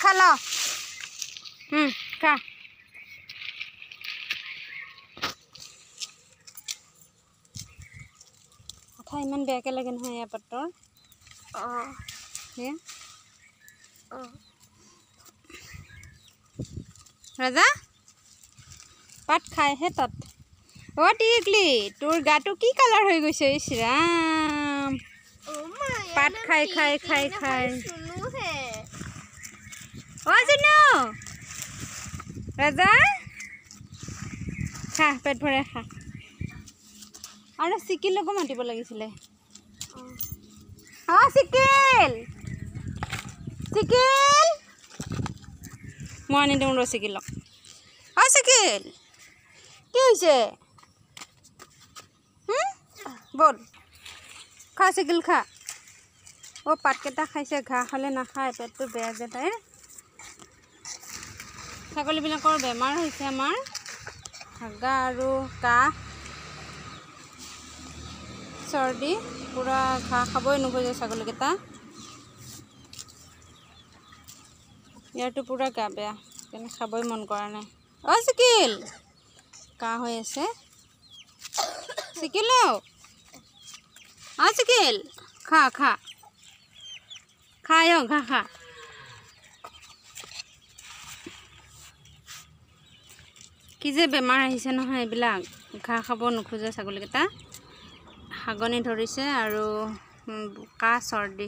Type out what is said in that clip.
খা ল খা আঠা ইমান বেয়াকে লাগে নহয় এয়া পাতৰ ৰাজা পাত খাইহে তাত অ' টিকলি তোৰ গাটো কি কালাৰ হৈ গৈছে ইছ ৰাম পাত খাই খাই খাই খাই অ' জুনু ৰাজা খা পেট ভৰাই খা আৰু চিকিলকো মাতিব লাগিছিলে অ' চিকিল চিকিল মই আনি দিওঁ ৰ চিকিলক অ' চিকিল কি হৈছে বল খা চিকিল খা অ' পাতকেইটা খাইছে ঘাঁহ খালে নাখায় পেটটো বেয়া যে তাইৰ ছাগলীবিলাকৰ বেমাৰ হৈছে আমাৰ হাগা আৰু কাহ চৰ্দি পূৰা ঘাঁহ খাবই নোখোজে ছাগলীকেইটা ইয়াৰটো পূৰা গা বেয়া সেইকাৰণে খাবই মন কৰা নাই অ' চিকিল কাহ হৈ আছে চিকিল অ' চিকিল খা খা খাই ঘাঁহ খা কি যে বেমাৰ আহিছে নহয় এইবিলাক ঘাঁহ খাব নোখোজে ছাগলীকেইটা হাগনি ধৰিছে আৰু কাহ চৰ্দি